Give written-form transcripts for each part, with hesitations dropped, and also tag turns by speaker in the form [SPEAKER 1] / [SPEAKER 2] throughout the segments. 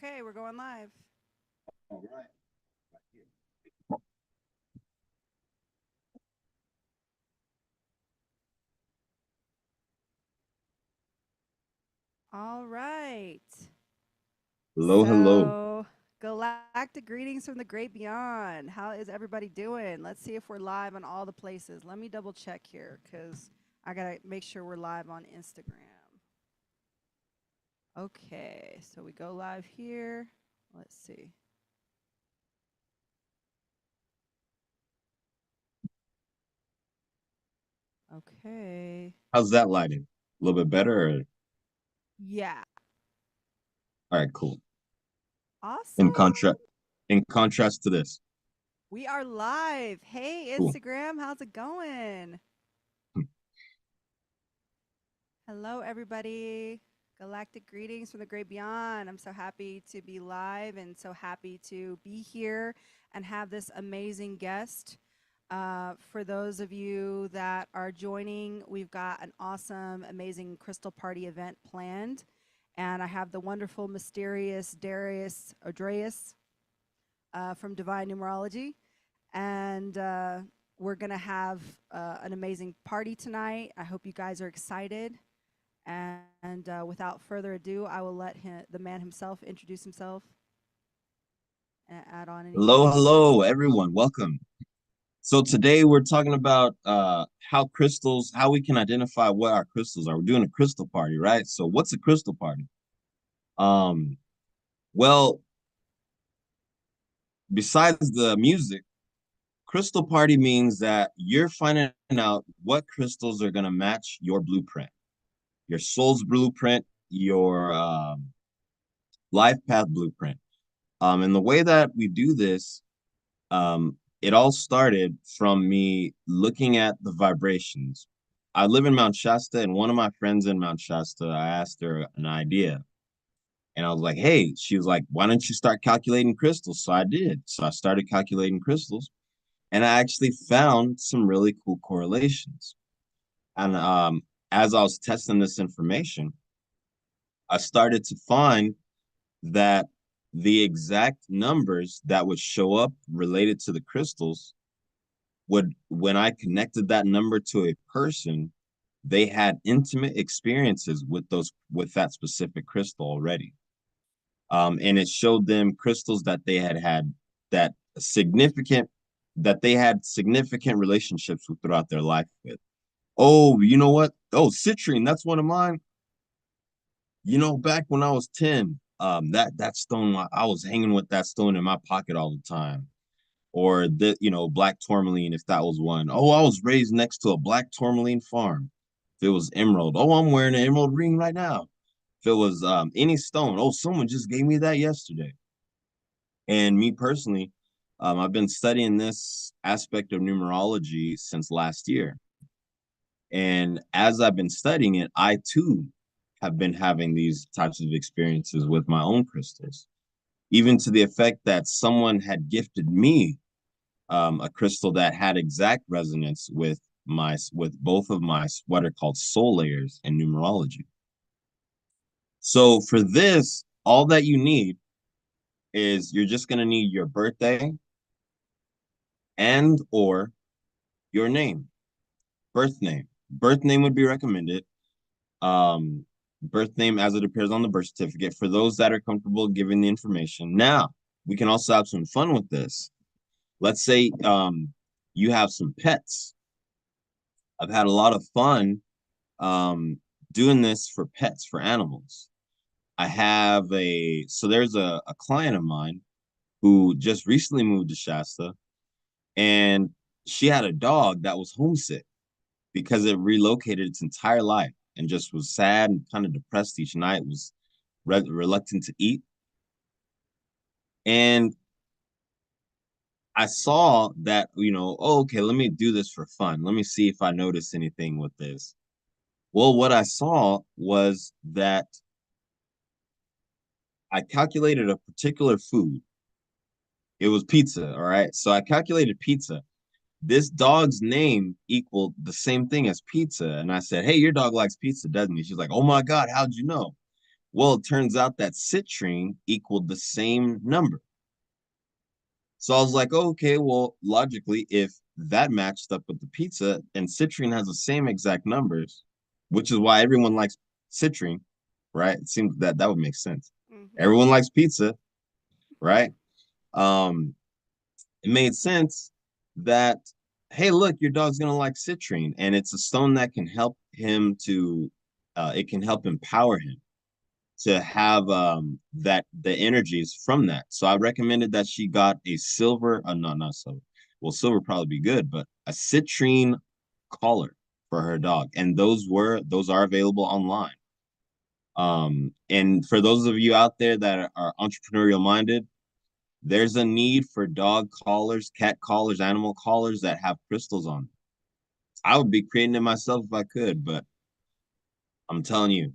[SPEAKER 1] Okay, we're going live.
[SPEAKER 2] All right.
[SPEAKER 1] All right.
[SPEAKER 2] Hello, hello.
[SPEAKER 1] So, galactic greetings from the great beyond. How is everybody doing? Let's see if we're live on all the places. Let me double check here because I got to make sure we're live on Instagram. Okay, so we go live here. Let's see. Okay.
[SPEAKER 2] How's that lighting? A little bit better?
[SPEAKER 1] Yeah.
[SPEAKER 2] All right, cool.
[SPEAKER 1] Awesome.
[SPEAKER 2] In contrast to this.
[SPEAKER 1] We are live. Hey,
[SPEAKER 2] Cool.
[SPEAKER 1] Instagram, how's it going?
[SPEAKER 2] Hmm.
[SPEAKER 1] Hello, everybody. Galactic greetings from the great beyond. I'm so happy to be live and so happy to be here and have this amazing guest. For those of you that are joining, we've got an awesome, amazing crystal party event planned. And I have the wonderful, mysterious Darius from Divine Numerology. And we're going to have an amazing party tonight. I hope you guys are excited. And without further ado, I will let the man himself introduce himself and add on
[SPEAKER 2] Hello,
[SPEAKER 1] anything.
[SPEAKER 2] hello, everyone. Welcome. So today we're talking about how we can identify what our crystals are. We're doing a crystal party, right? So what's a crystal party? Um, well, besides the music, crystal party means that you're finding out what crystals are going to match your blueprint, your soul's blueprint, your life path blueprint. And the way that we do this, it all started from me looking at the vibrations. I live in Mount Shasta, and one of my friends in Mount Shasta, I asked her an idea. And I was like, hey, she was like, why don't you start calculating crystals? So I did. So I started calculating crystals, and I actually found some really cool correlations. And as I was testing this information, I started to find that the exact numbers that would show up related to the crystals would, when I connected that number to a person, they had intimate experiences with that specific crystal already. And it showed them crystals that they had that significant that they had significant relationships with throughout their life with. Oh, you know what? Oh, citrine, that's one of mine. Back when I was 10, that stone, I was hanging with that stone in my pocket all the time. Or black tourmaline, if that was one. Oh, I was raised next to a black tourmaline farm. If it was emerald, oh, I'm wearing an emerald ring right now. If it was any stone, oh, someone just gave me that yesterday. And me personally, I've been studying this aspect of numerology since last year. And as I've been studying it, I too have been having these types of experiences with my own crystals, even to the effect that someone had gifted me a crystal that had exact resonance with both of my what are called soul layers in numerology. So for this, all that you need is you're just going to need your birthday and or your name, birth name. Birth name would be recommended. Um, Birth name as it appears on the birth certificate for those that are comfortable giving the information. Now, we can also have some fun with this. Let's say you have some pets. I've had a lot of fun doing this for pets, for animals. There's a client of mine who just recently moved to Shasta, and she had a dog that was homesick because it relocated its entire life and just was sad and kind of depressed each night, was reluctant to eat. And I saw that, oh, okay, let me do this for fun. Let me see if I notice anything with this. Well, what I saw was that I calculated a particular food. It was pizza, all right? So I calculated pizza. This dog's name equaled the same thing as pizza. And I said, hey, your dog likes pizza, doesn't he? She's like, oh my God, how'd you know? Well, it turns out that citrine equaled the same number. So I was like, oh, okay, well, logically, if that matched up with the pizza and citrine has the same exact numbers, which is why everyone likes citrine, right? It seems that that would make sense.
[SPEAKER 1] Mm-hmm.
[SPEAKER 2] Everyone likes pizza, right? Um, it made sense that, hey, look, your dog's gonna like citrine, and it's a stone that can help him to, it can help empower him to have that the energies from that. So I recommended that she got a silver, no, not silver. Well, silver probably be good, but a citrine collar for her dog, and those are available online. And for those of you out there that are entrepreneurial minded, there's a need for dog collars, cat collars, animal collars that have crystals on them. I would be creating it myself if I could, but I'm telling you.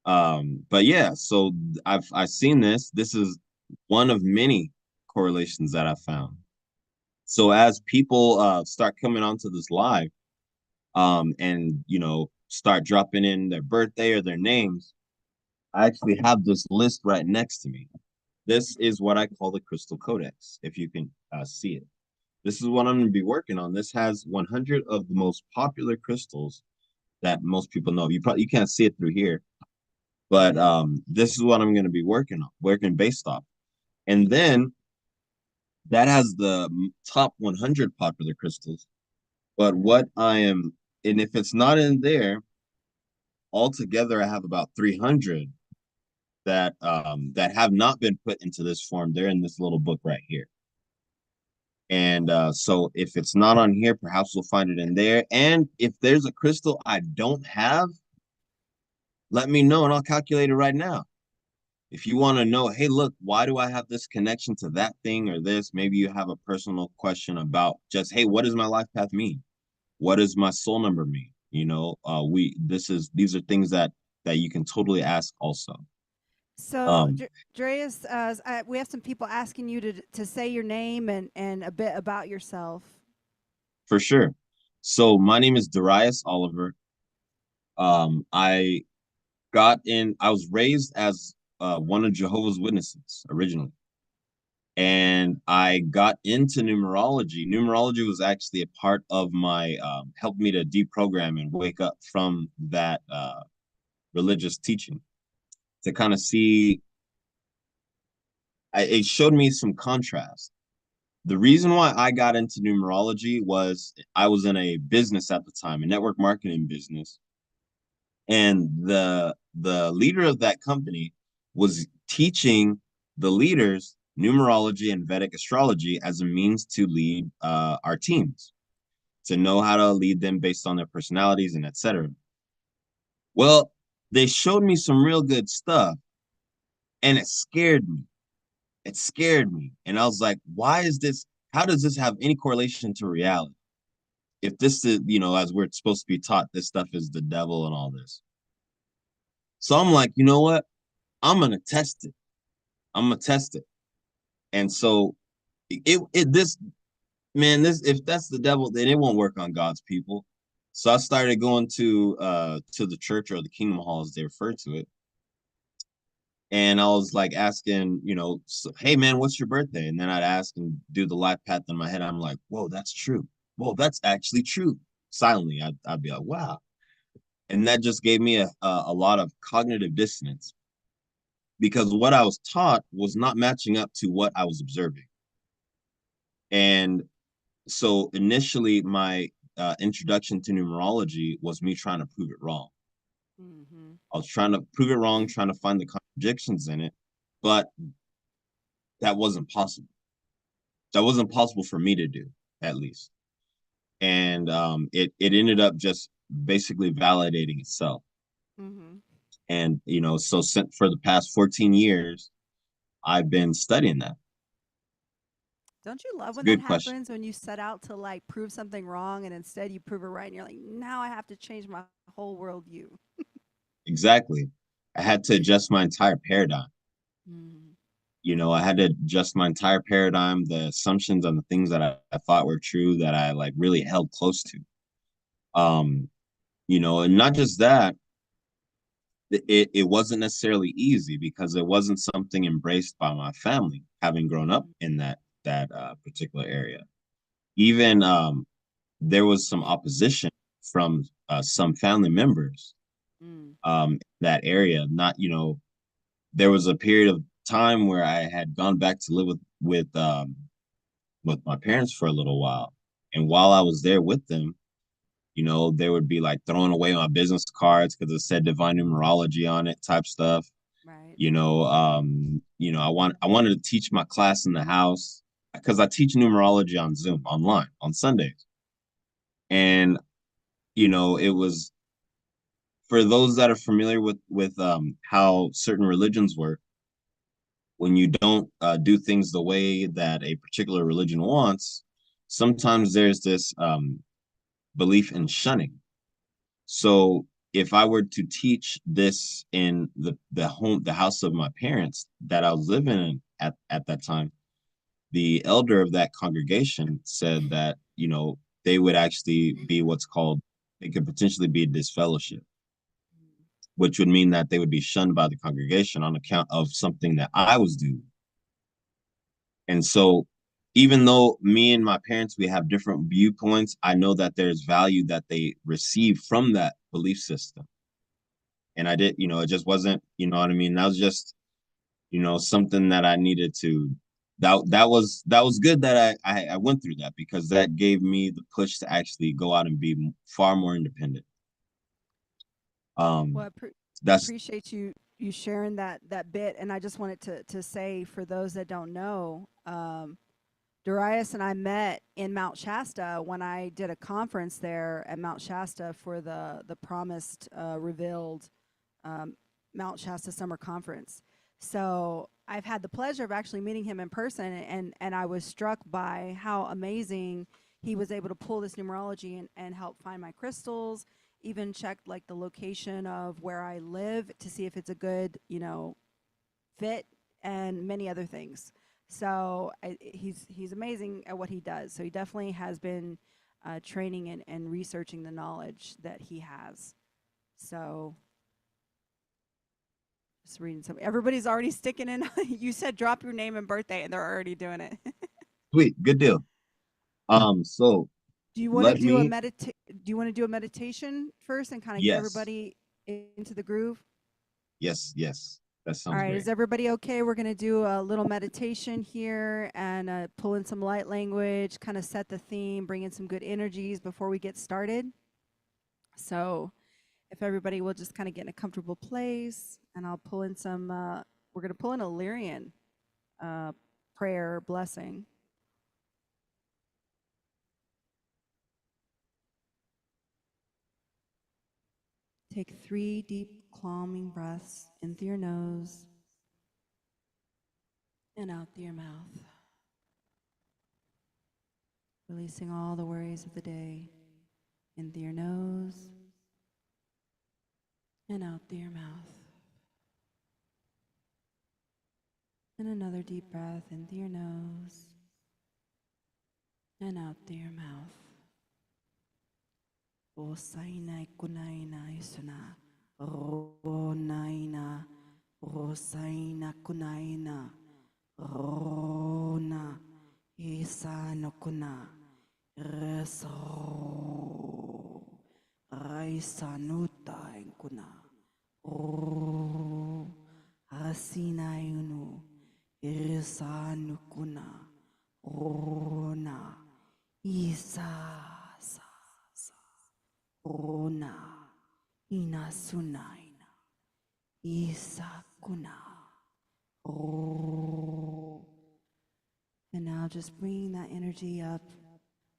[SPEAKER 2] But yeah, so I've seen this. This is one of many correlations that I found. So as people start coming onto this live, and start dropping in their birthday or their names, I actually have this list right next to me. This is what I call the Crystal Codex, if you can see it. This is what I'm going to be working on. This has 100 of the most popular crystals that most people know. You can't see it through here, but this is what I'm going to be working based off. And then that has the top 100 popular crystals. But what I am, and if it's not in there, altogether I have about 300 that have not been put into this form. They're in this little book right here. And so if it's not on here, perhaps we'll find it in there. And if there's a crystal I don't have, let me know and I'll calculate it right now. If you want to know, hey, look, why do I have this connection to that thing or this? Maybe you have a personal question about just, hey, what does my life path mean? What does my soul number mean? These are things that you can totally ask also.
[SPEAKER 1] So,
[SPEAKER 2] Um,
[SPEAKER 1] Darius, we have some people asking you to say your name and a bit about yourself.
[SPEAKER 2] for sure. So my name is Darius Oliver. I was raised as one of Jehovah's Witnesses originally. And I got into numerology. Numerology was actually a part of my helped me to deprogram and wake up from that religious teaching to kind of see. It showed me some contrast. The reason why I got into numerology was I was in a business at the time, a network marketing business, and the leader of that company was teaching the leaders numerology and Vedic astrology as a means to lead our teams, to know how to lead them based on their personalities and etc. Well, they showed me some real good stuff, and it scared me. It scared me, and I was like, "Why is this? How does this have any correlation to reality? If this is, as we're supposed to be taught, this stuff is the devil and all this." So I'm like, you know what? I'm gonna test it. I'm gonna test it. And so this man, this if that's the devil, then it won't work on God's people. So I started going to the church or the kingdom hall as they refer to it. And I was like asking, so, hey man, what's your birthday? And then I'd ask and do the life path in my head. I'm like, whoa, that's true. Whoa, that's actually true. Silently, I'd be like, wow. And that just gave me a lot of cognitive dissonance because what I was taught was not matching up to what I was observing. And so initially, my introduction to numerology was me trying to prove it wrong.
[SPEAKER 1] Mm-hmm.
[SPEAKER 2] I was trying to prove it wrong, trying to find the contradictions in it, but that wasn't possible. That wasn't possible for me to do, at least. And it ended up just basically validating itself.
[SPEAKER 1] Mm-hmm.
[SPEAKER 2] And so for the past 14 years, I've been studying that.
[SPEAKER 1] Don't you love
[SPEAKER 2] It's a
[SPEAKER 1] when that
[SPEAKER 2] good question.
[SPEAKER 1] happens when you set out to like prove something wrong and instead you prove it right and you're like, now I have to change my whole worldview.
[SPEAKER 2] Exactly. I had to adjust my entire paradigm.
[SPEAKER 1] Mm.
[SPEAKER 2] I had to adjust my entire paradigm, the assumptions and the things that I thought were true that I like really held close to. And not just that, it wasn't necessarily easy because it wasn't something embraced by my family, having grown up in that particular area. Even there was some opposition from some family members
[SPEAKER 1] Mm,
[SPEAKER 2] that area. Not, there was a period of time where I had gone back to live with my parents for a little while, and while I was there with them, they would be like throwing away my business cards because it said divine numerology on it, type stuff.
[SPEAKER 1] right.
[SPEAKER 2] I wanted to teach my class in the house because I teach numerology on Zoom online on Sundays. And, it was for those that are familiar with how certain religions work, when you don't do things the way that a particular religion wants, sometimes there's this belief in shunning. So if I were to teach this in the house of my parents that I was living in at that time, the elder of that congregation said that, they would actually be what's called, it could potentially be disfellowship, which would mean that they would be shunned by the congregation on account of something that I was doing. And so, even though me and my parents, we have different viewpoints, I know that there's value that they receive from that belief system. And I did, it just wasn't, you know what I mean? That was just, something that I needed to, that was good that I went through that because that gave me the push to actually go out and be far more independent.
[SPEAKER 1] Well,
[SPEAKER 2] Um,
[SPEAKER 1] I
[SPEAKER 2] that's
[SPEAKER 1] appreciate you sharing that bit, and I just wanted to say for those that don't know, Darius and I met in Mount Shasta when I did a conference there at Mount Shasta for the promised revealed um, Mount Shasta Summer Conference. So I've had the pleasure of actually meeting him in person, and I was struck by how amazing he was able to pull this numerology and help find my crystals. Even checked like the location of where I live to see if it's a good, fit, and many other things. So he's amazing at what he does. So he definitely has been training and researching the knowledge that he has. So just reading some. Everybody's already sticking in. You said drop your name and birthday, and they're already doing it.
[SPEAKER 2] sweet, good deal. So
[SPEAKER 1] Do you want to
[SPEAKER 2] let
[SPEAKER 1] do a
[SPEAKER 2] me,
[SPEAKER 1] medita- Do you want to do a meditation first and kind of get
[SPEAKER 2] yes,
[SPEAKER 1] everybody into the groove?
[SPEAKER 2] yes, yes, that
[SPEAKER 1] All
[SPEAKER 2] sounds
[SPEAKER 1] right,
[SPEAKER 2] great.
[SPEAKER 1] is everybody okay? We're going to do a little meditation here and pull in some light language, kind of set the theme, bring in some good energies before we get started. So, if everybody will just kind of get in a comfortable place, and I'll pull in some, we're going to pull in a Lyrian uh, prayer blessing. Take 3 deep, calming breaths in through your nose and out through your mouth, releasing all the worries of the day in through your nose and out through your mouth. And another deep breath in through your nose and out through your mouth. O saina kunaina isuna. O naina. O saina kunaina. O na. Isa no kuna. Reso. Raisa nuta kuna. O. Asina inu. Isa nukuna. Ona. Isa. Ona. Inasunaina. Isakuna. Oh. And now just bringing that energy up,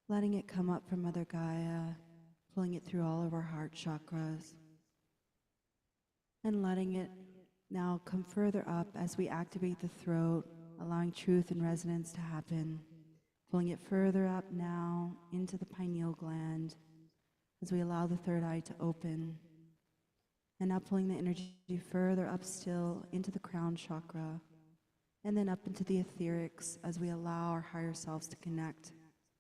[SPEAKER 1] letting it come up from Mother Gaia, pulling it through all of our heart chakras, and letting it now come further up as we activate the throat, allowing truth and resonance to happen. Pulling it further up now into the pineal gland as we allow the third eye to open. And now pulling the energy further up still into the crown chakra, and then up into the etherics as we allow our higher selves to connect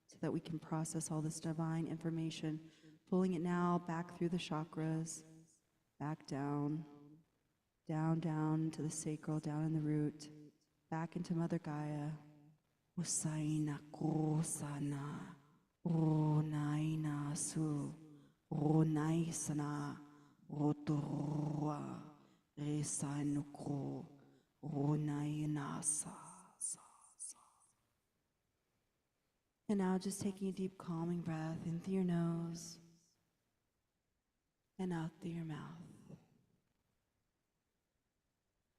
[SPEAKER 1] so that we can process all this divine information. Pulling it now back through the chakras, back down, down, down to the sacral, down in the root, back into Mother Gaia. Usaina kusana, runaina su, runaisana, rotorua, resanuku, runainasa. And now just taking a deep calming breath in through your nose and out through your mouth.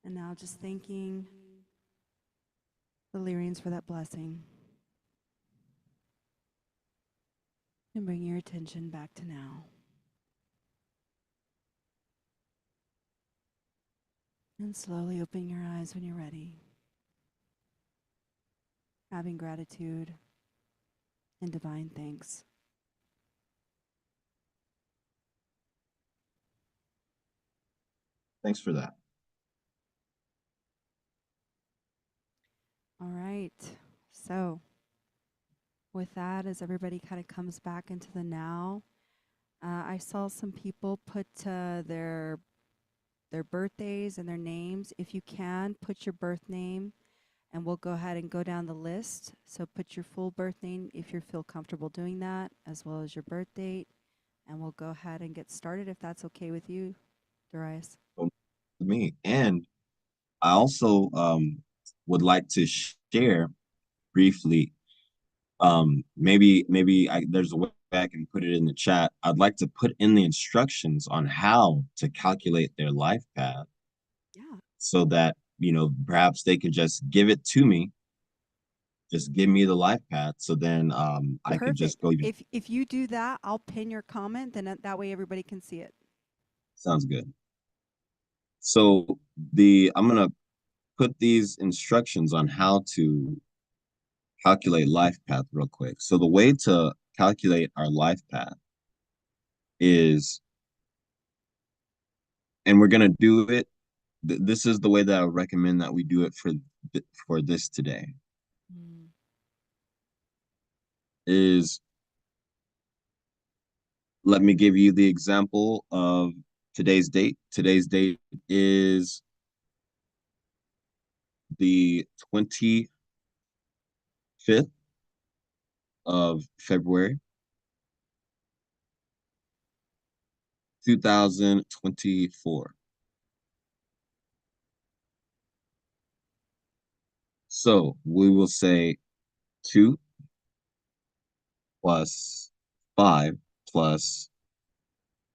[SPEAKER 1] And now just thanking the Lyrians for that blessing. And bring your attention back to now. And slowly opening your eyes when you're ready. Having gratitude and divine thanks.
[SPEAKER 2] Thanks for that.
[SPEAKER 1] All right. So, with that, as everybody kind of comes back into the now, I saw some people put their birthdays and their names. If you can, put your birth name, and we'll go ahead and go down the list. So put your full birth name if you feel comfortable doing that, as well as your birth date, and we'll go ahead and get started if that's okay with you, Darius.
[SPEAKER 2] Me. And I also would like to share briefly. There's a way I can put it in the chat. I'd like to put in the instructions on how to calculate their life path
[SPEAKER 1] Yeah.
[SPEAKER 2] so that, perhaps they can just give it to me, just give me the life path. So then I could just
[SPEAKER 1] Perfect.
[SPEAKER 2] go even.
[SPEAKER 1] If you do that, I'll pin your comment, then that way everybody can see it.
[SPEAKER 2] Sounds good. So I'm gonna put these instructions on how to calculate life path real quick. So the way to calculate our life path is, and we're gonna do it. This is the way that I would recommend that we do it for this today.
[SPEAKER 1] Mm.
[SPEAKER 2] Is let me give you the example of today's date. Today's date is the 25th of February, 2024. So we will say 2 plus 5 plus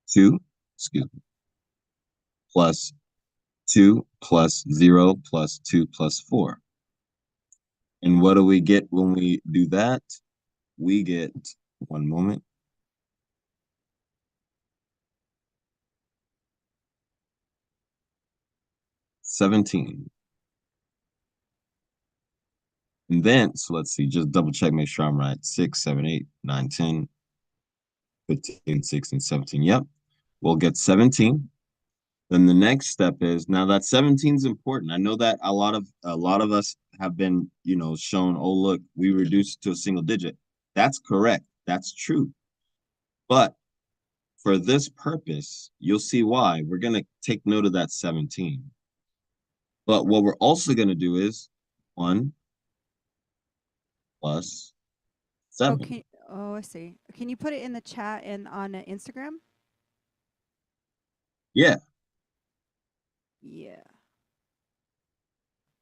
[SPEAKER 2] 2, excuse me, plus 2 plus 0 plus 2 plus 4. And what do we get when we do that? We get, one moment, 17. And then, so let's see, just double check, make sure I'm right. 6, 7, 8, 9, 10, 15, 16, 17. Yep. We'll get 17. Then the next step is, now that 17 is important. I know that a lot of us have been, shown, oh, look, we reduced to a single digit. That's correct. That's true. But for this purpose, you'll see why. We're going to take note of that 17. But what we're also going to do is 1 plus 7.
[SPEAKER 1] Okay. Oh, I see. Can you put it in the chat and on Instagram?
[SPEAKER 2] Yeah.
[SPEAKER 1] Yeah.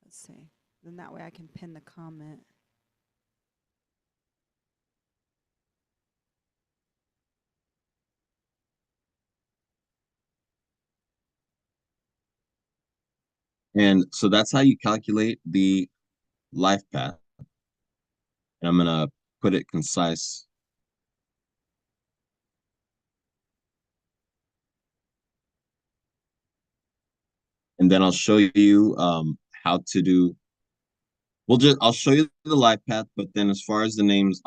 [SPEAKER 1] Let's see. Then that way I can pin the comment.
[SPEAKER 2] And so that's how you calculate the life path. And I'm going to put it concise. And then I'll show you how to do. I'll show you the life path, but then as far as the names,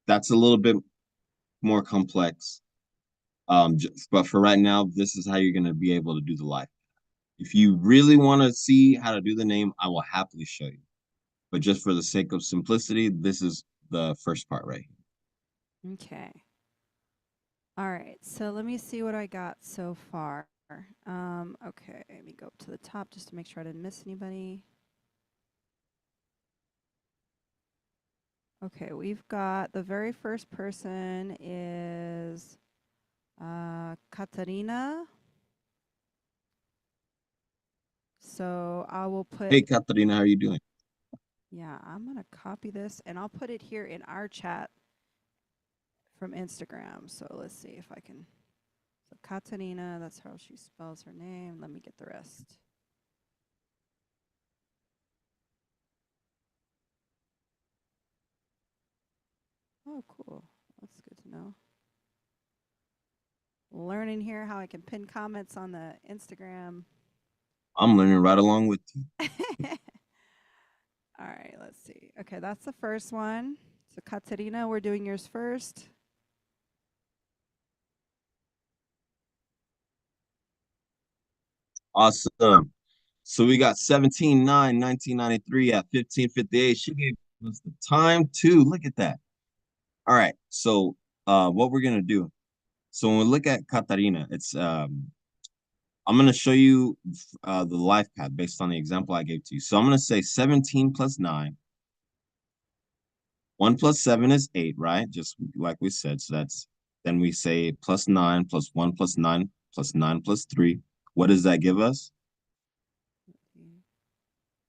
[SPEAKER 2] that's a little bit more complex. But for right now, this is how you're going to be able to do the life. If you really want to see how to do the name, I will happily show you. But just for the sake of simplicity, this is the first part right here.
[SPEAKER 1] Okay. All right. So let me see what I got so far. Okay, let me go up to the top just to make sure I didn't miss anybody. Okay, we've got the very first person is Katarina. So I will put,
[SPEAKER 2] Hey, Katarina, how are you doing?
[SPEAKER 1] yeah, I'm going to copy this and I'll put it here in our chat from Instagram. So let's see if I can. So Katarina, that's how she spells her name. Let me get the rest. Oh, cool. That's good to know. Learning here how I can pin comments on the Instagram.
[SPEAKER 2] I'm learning right along with you.
[SPEAKER 1] All right, let's see. Okay, that's the first one. So Katarina, we're doing yours first.
[SPEAKER 2] Awesome. So we got 17/9/1993 at 15:58. She gave us the time too. Look at that. All right. So what we're gonna do. So when we look at Katarina, it's I'm gonna show you the life path based on the example I gave to you. So I'm gonna say 17 plus 9. 1 plus 7 is 8, right? Just like we said. So that's then we say plus 9 plus 1 plus 9 plus 9 plus 3. What does that give us?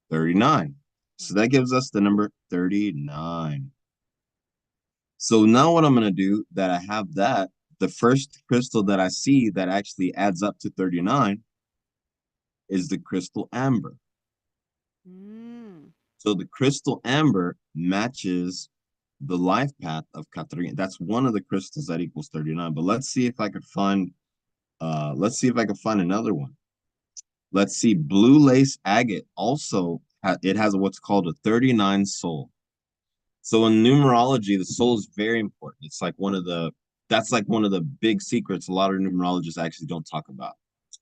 [SPEAKER 2] 39. So that gives us the number 39. So now what I'm going to do that I have that, the first crystal that I see that actually adds up to 39 is the crystal amber.
[SPEAKER 1] Mm.
[SPEAKER 2] So the crystal amber matches the life path of Katarina. That's one of the crystals that equals 39. But let's see if I could find another one. Let's see, blue lace agate also it has what's called a 39 soul. So in numerology, the soul is very important. It's like that's like one of the big secrets a lot of numerologists actually don't talk about,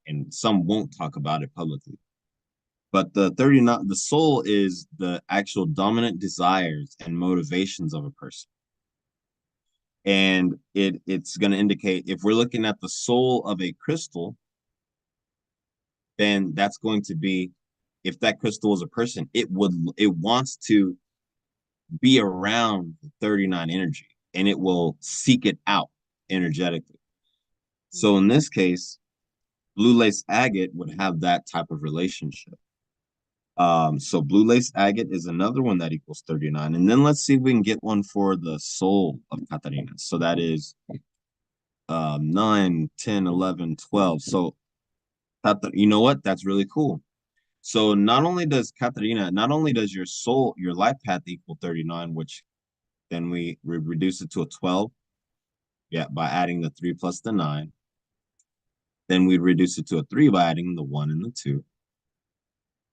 [SPEAKER 2] and some won't talk about it publicly. But the 39, the soul is the actual dominant desires and motivations of a person. And it's going to indicate if we're looking at the soul of a crystal, then that's going to be if that crystal is a person, it wants to be around 39 energy and it will seek it out energetically. So in
[SPEAKER 1] Mm.
[SPEAKER 2] this case, blue lace agate would have that type of relationship. So blue lace agate is another one that equals 39. And then let's see if we can get one for the soul of Katarina. So that is 9, 10, 11, 12. So you know what? That's really cool. So not only does your soul, your life path equal 39, which then we reduce it to a 12. Yeah, by adding the 3 plus the 9. Then we'd reduce it to a 3 by adding the 1 and the 2.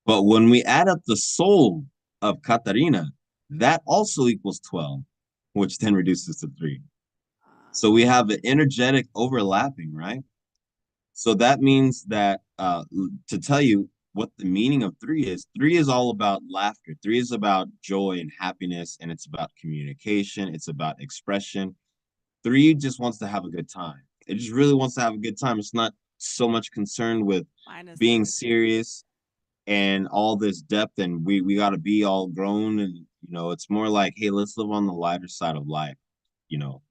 [SPEAKER 2] But when we add up the soul of Katarina, that also equals 12, which then reduces to 3. So we have an energetic overlapping, right? So that means that to tell you what the meaning of 3 is all about laughter. 3 is about joy and happiness, and it's about communication. It's about expression. 3 just wants to have a good time. It just really wants to have a good time. It's not so much concerned with
[SPEAKER 1] Mine is
[SPEAKER 2] being
[SPEAKER 1] three.
[SPEAKER 2] serious and all this depth, and we got to be all grown, and it's more like, hey, let's live on the lighter side of life, you know.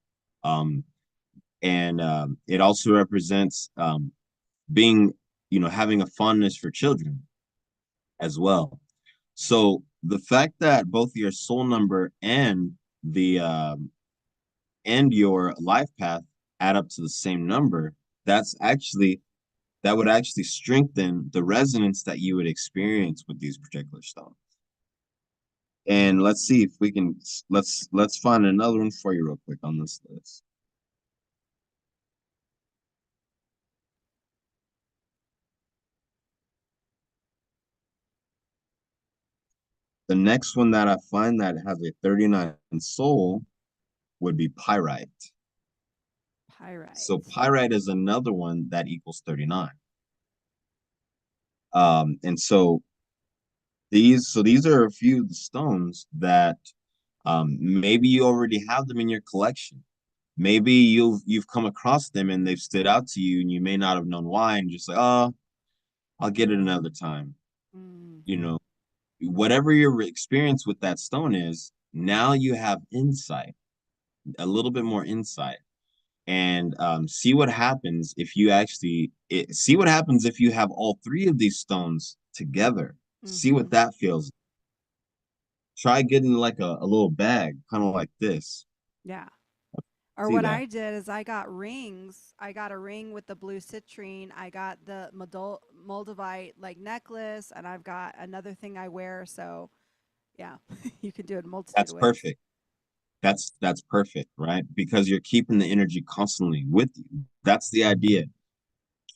[SPEAKER 2] Um, and it also represents being, having a fondness for children as well. So the fact that both your soul number and your life path add up to the same number, that would actually strengthen the resonance that you would experience with these particular stones. And let's see if we can let's find another one for you real quick on this list. The next one that I find that has a 39 soul would be pyrite. So
[SPEAKER 1] Pyrite.
[SPEAKER 2] pyrite is another one that equals 39. And these are a few of the stones that maybe you already have them in your collection. Maybe you've come across them and they've stood out to you and you may not have known why, and just like, oh, I'll get it another time.
[SPEAKER 1] Mm.
[SPEAKER 2] You know, whatever your experience with that stone is, now you have insight, a little bit more insight. And see what happens if you see what happens if you have all three of these stones together. See what
[SPEAKER 1] Mm-hmm.
[SPEAKER 2] that feels. Try getting like a little bag, kind of like this.
[SPEAKER 1] Yeah. Or
[SPEAKER 2] See
[SPEAKER 1] what
[SPEAKER 2] that?
[SPEAKER 1] I did is I got rings. I got a ring with the blue citrine. I got the Moldavite like necklace, and I've got another thing I wear. So yeah, you can do it a multitude
[SPEAKER 2] That's
[SPEAKER 1] of ways.
[SPEAKER 2] perfect. That's perfect, right? Because you're keeping the energy constantly with you. That's the idea.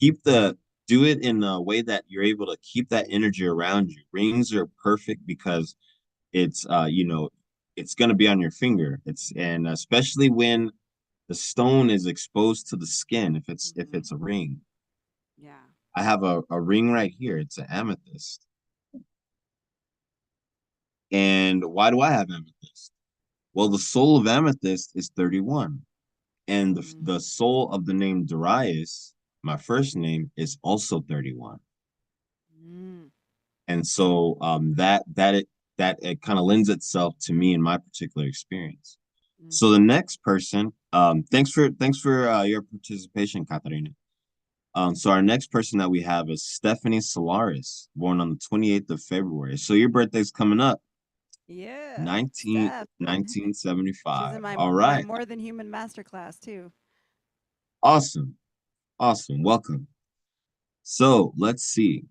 [SPEAKER 2] Keep the Do it in a way that you're able to keep that energy around you. Rings are perfect because it's it's going to be on your finger. It's and especially when the stone is exposed to the skin, if
[SPEAKER 1] Mm-hmm.
[SPEAKER 2] it's a ring.
[SPEAKER 1] Yeah.
[SPEAKER 2] I have a ring right here. It's an amethyst. And why do I have amethyst? Well, the soul of amethyst is 31. And
[SPEAKER 1] Mm.
[SPEAKER 2] the soul of the name Darius, my first name, is also 31.
[SPEAKER 1] Mm.
[SPEAKER 2] And so that it kind of lends itself to me in my particular experience. So the
[SPEAKER 1] Mm-hmm.
[SPEAKER 2] next person, thanks for your participation, Katarina. So our next person that we have is Stephanie Solaris, born on the 28th of February. So your birthday's coming up,
[SPEAKER 1] Yeah,
[SPEAKER 2] 19,
[SPEAKER 1] Steph. She's
[SPEAKER 2] 1975.
[SPEAKER 1] in my
[SPEAKER 2] All
[SPEAKER 1] my
[SPEAKER 2] right.
[SPEAKER 1] more than human masterclass too.
[SPEAKER 2] Awesome. Awesome. Welcome. So let's see.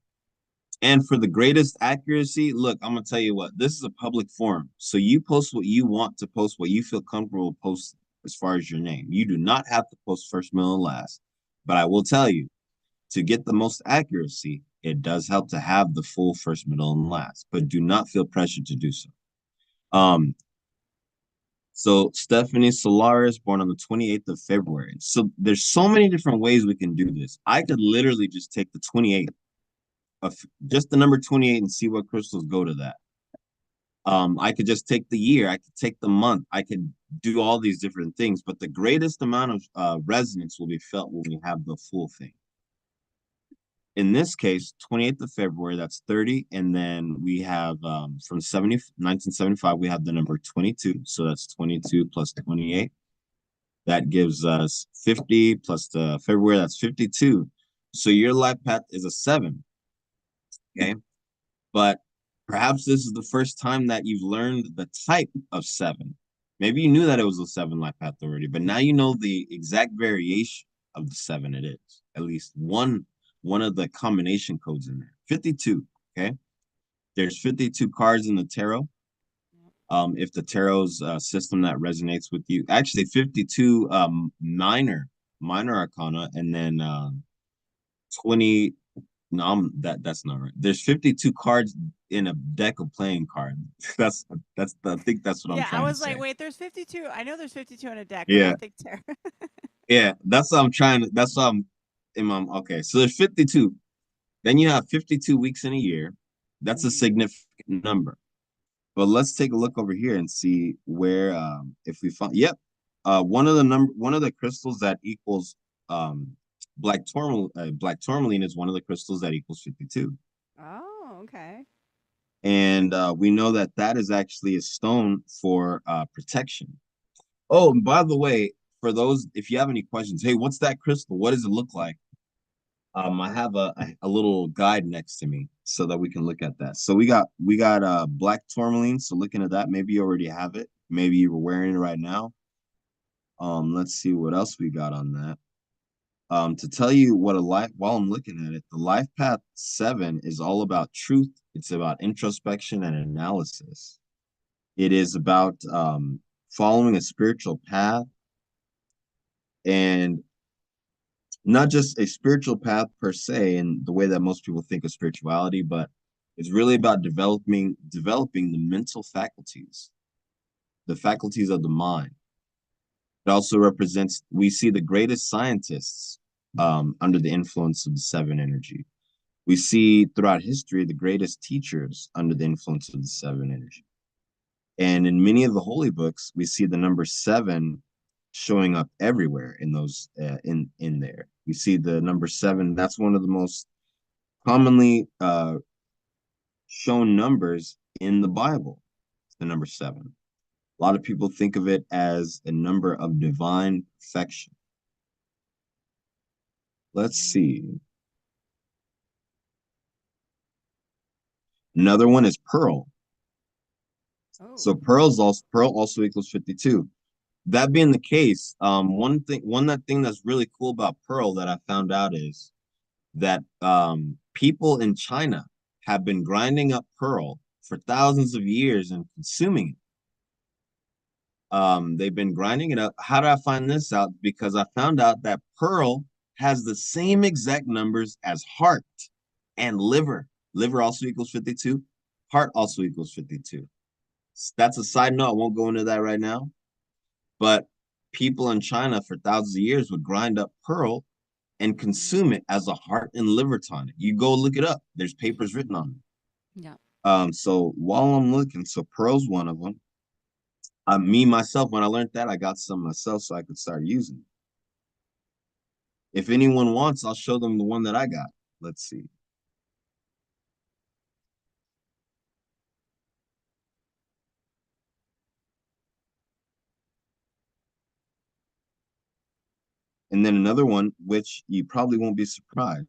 [SPEAKER 2] And for the greatest accuracy, look, I'm gonna tell you what, this is a public forum. So you post what you want to post, what you feel comfortable post as far as your name. You do not have to post first, middle, and last. But I will tell you, to get the most accuracy, it does help to have the full first, middle, and last, but do not feel pressured to do so. Um, so Stephanie Solaris, born on the 28th of February. So there's so many different ways we can do this. I could literally just take the 28th of just the number 28 and see what crystals go to that. I could just take the year, I could take the month, I could do all these different things, but the greatest amount of resonance will be felt when we have the full thing. In this case, 28th of February, that's 30. And then we have from 1975, we have the number 22. So that's 22 plus 28. That gives us 50 plus the February, that's 52. So your life path is a 7. Okay. But perhaps this is the first time that you've learned the type of 7. Maybe you knew that it was a 7 life path already, but now you know the exact variation of the 7 it is. At least one of the combination codes in there. 52. Okay. There's 52 cards in the tarot. If the tarot's system that resonates with you, actually 52 minor arcana, and then 20. No, that's not right. There's 52 cards in a deck of playing cards. I think that's what I'm
[SPEAKER 1] Yeah, I
[SPEAKER 2] trying to
[SPEAKER 1] was like,
[SPEAKER 2] say.
[SPEAKER 1] wait, there's 52. I know there's 52 in a deck, but I
[SPEAKER 2] Yeah,
[SPEAKER 1] don't think Tara.
[SPEAKER 2] yeah, that's what I'm trying to. That's what I'm in my. Okay, so there's 52. Then you have 52 weeks in a year. That's a
[SPEAKER 1] Mm.
[SPEAKER 2] significant number. But let's take a look over here and see where if we find. Yep, one of the crystals that equals black tourmaline is one of the crystals that equals 52.
[SPEAKER 1] Oh, okay.
[SPEAKER 2] And we know that that is actually a stone for protection. Oh, and by the way, for those, if you have any questions, hey, what's that crystal? What does it look like? I have a little guide next to me so that we can look at that. So we got black tourmaline. So looking at that, maybe you already have it. Maybe you were wearing it right now. Let's see what else we got on that. To tell you what a life while I'm looking at it, the life path 7 is all about truth. It's about introspection and analysis. It is about following a spiritual path, and not just a spiritual path per se in the way that most people think of spirituality, but it's really about developing the mental faculties, the faculties of the mind. It also represents, we see the greatest scientists under the influence of the 7 energy. We see throughout history the greatest teachers under the influence of the 7 energy. And in many of the holy books, we see the number 7 showing up everywhere in those in there. You see the number 7. That's one of the most commonly shown numbers in the Bible. The number 7. A lot of people think of it as a number of divine perfection. Let's see. Another one is pearl.
[SPEAKER 1] Oh.
[SPEAKER 2] So pearl also equals 52. That being the case, one thing that's really cool about pearl that I found out is that people in China have been grinding up pearl for thousands of years and consuming it. They've been grinding it up. How did I find this out? Because I found out that pearl has the same exact numbers as heart and liver. Liver also equals 52. Heart also equals 52. That's a side note. I won't go into that right now. But people in China for thousands of years would grind up pearl and
[SPEAKER 1] Mm-hmm.
[SPEAKER 2] consume it as a heart and liver tonic. You go look it up. There's papers written on it.
[SPEAKER 1] Yeah.
[SPEAKER 2] So while I'm looking, so pearl's one of them. Me myself, when I learned that, I got some myself so I could start using it. If anyone wants, I'll show them the one that I got. Let's see. And then another one, which you probably won't be surprised,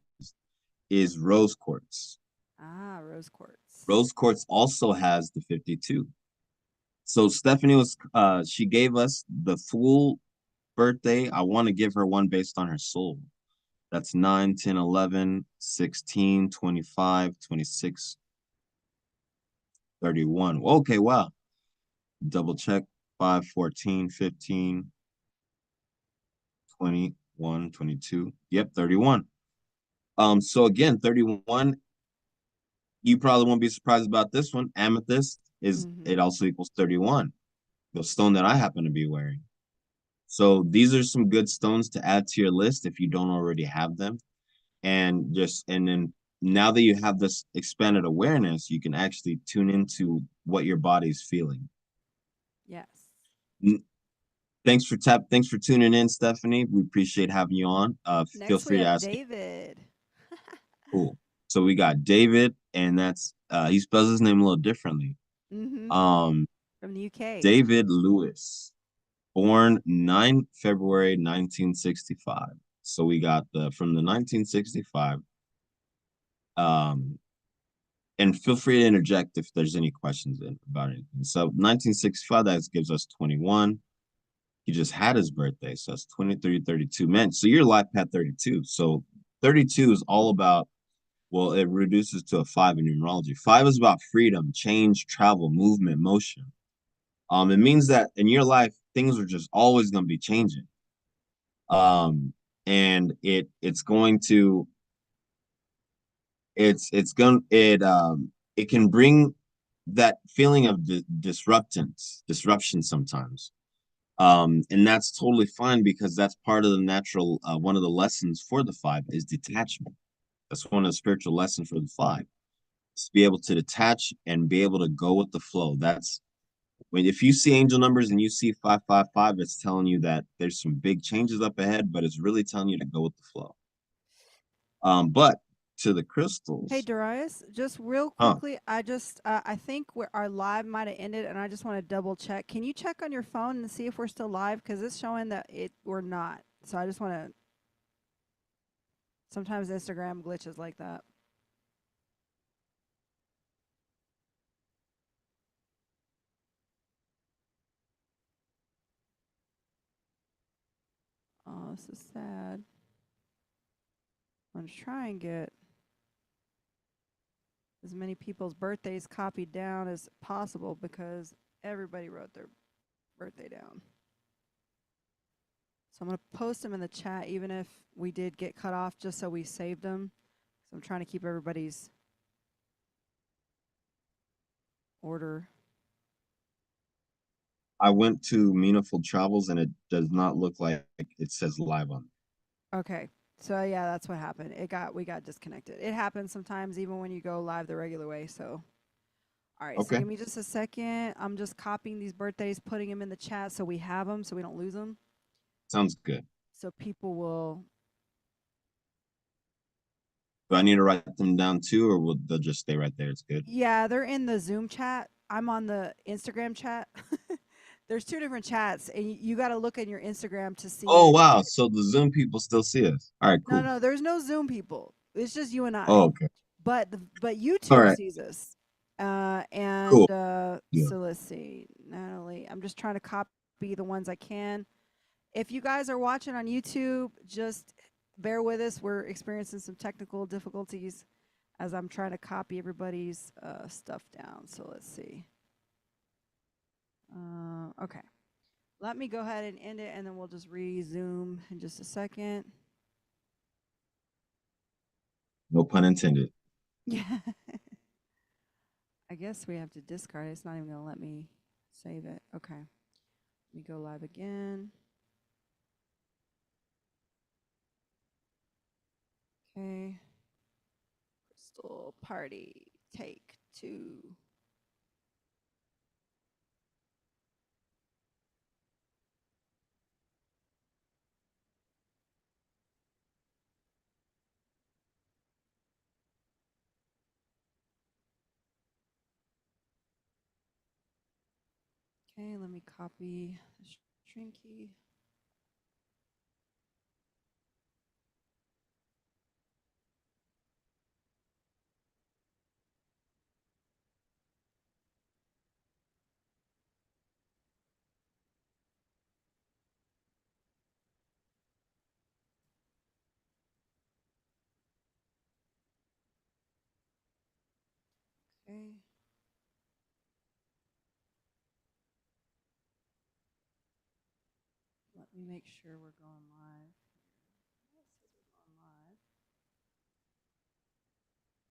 [SPEAKER 2] is rose quartz.
[SPEAKER 1] Ah, rose quartz.
[SPEAKER 2] Rose quartz also has the 52. So Stephanie she gave us the full birthday. I want to give her one based on her soul. That's 9, 10, 11, 16, 25, 26, 31. Okay, wow. Double check. 5, 14, 15, 21, 22. Yep, 31. So again, 31, you probably won't be surprised about this one. Amethyst is
[SPEAKER 1] Mm-hmm.
[SPEAKER 2] it also equals 31, the stone that I happen to be wearing. So these are some good stones to add to your list if you don't already have them. And then now that you have this expanded awareness, you can actually tune into what your body's feeling.
[SPEAKER 1] Yes.
[SPEAKER 2] Thanks for tuning in, Stephanie. We appreciate having you on. Feel
[SPEAKER 1] Next we
[SPEAKER 2] free to
[SPEAKER 1] have
[SPEAKER 2] ask.
[SPEAKER 1] David.
[SPEAKER 2] Cool. So we got David, and that's he spells his name a little differently.
[SPEAKER 1] Mm-hmm.
[SPEAKER 2] Um,
[SPEAKER 1] From the UK.
[SPEAKER 2] David Lewis, born 9 February 1965. So we got the from the 1965. Um, and feel free to interject if there's any questions about anything. So 1965, that gives us 21. He just had his birthday, so that's 23, 32. Man, so your life had 32. So 32 is all about, well, it reduces to a 5 in numerology. 5 is about freedom, change, travel, movement, motion. It means that in your life, things are just always going to be changing. And it's going to it's going it can bring that feeling of disruption sometimes. And that's totally fine because that's part of the natural one of the lessons for the 5 is detachment. That's one of the spiritual lessons for the 5. Is to be able to detach and be able to go with the flow. That's when if you see angel numbers and you see 555, it's telling you that there's some big changes up ahead, but it's really telling you to go with the flow. But to the
[SPEAKER 1] Hey
[SPEAKER 2] crystals,
[SPEAKER 1] Darius, just real
[SPEAKER 2] huh?
[SPEAKER 1] quickly, I think our live might have ended, and I just want to double check. Can you check on your phone and see if we're still live? Because it's showing that we're not. So I just want to. Sometimes Instagram glitches like that. Oh, this is sad. I'm just trying to get as many people's birthdays copied down as possible because everybody wrote their birthday down. So I'm going to post them in the chat, even if we did get cut off, just so we saved them. So I'm trying to keep everybody's order.
[SPEAKER 2] I went to Meaningful Travels and it does not look like it says live on.
[SPEAKER 1] Okay. So yeah, that's what happened. We got disconnected. It happens sometimes even when you go live the regular way. So all right, so
[SPEAKER 2] Okay.
[SPEAKER 1] give me just a second. I'm just copying these birthdays, putting them in the chat so we have them so we don't lose them.
[SPEAKER 2] Sounds good.
[SPEAKER 1] so people will.
[SPEAKER 2] Do I need to write them down too, or will they'll just stay right there? It's good.
[SPEAKER 1] Yeah, they're in the Zoom chat. I'm on the Instagram chat. There's two different chats, and you got to look in your Instagram to
[SPEAKER 2] Oh
[SPEAKER 1] see.
[SPEAKER 2] wow. So the Zoom people still see us. All right,
[SPEAKER 1] No,
[SPEAKER 2] cool.
[SPEAKER 1] no, there's no Zoom people. It's just you and
[SPEAKER 2] Oh,
[SPEAKER 1] I.
[SPEAKER 2] okay.
[SPEAKER 1] But
[SPEAKER 2] All
[SPEAKER 1] YouTube
[SPEAKER 2] right.
[SPEAKER 1] sees us.
[SPEAKER 2] Cool. Yeah.
[SPEAKER 1] So let's see, Natalie. I'm just trying to copy the ones I can. If you guys are watching on YouTube, just bear with us. We're experiencing some technical difficulties as I'm trying to copy everybody's stuff down. So let's see. Okay. Let me go ahead and end it, and then we'll just resume in just a second.
[SPEAKER 2] No pun intended.
[SPEAKER 1] Yeah. I guess we have to discard it. It's not even going to let me save it. Okay. Let me go live again. Okay. Crystal party. Take two. Okay, let me copy the string key. Okay. Let me make sure we're going live.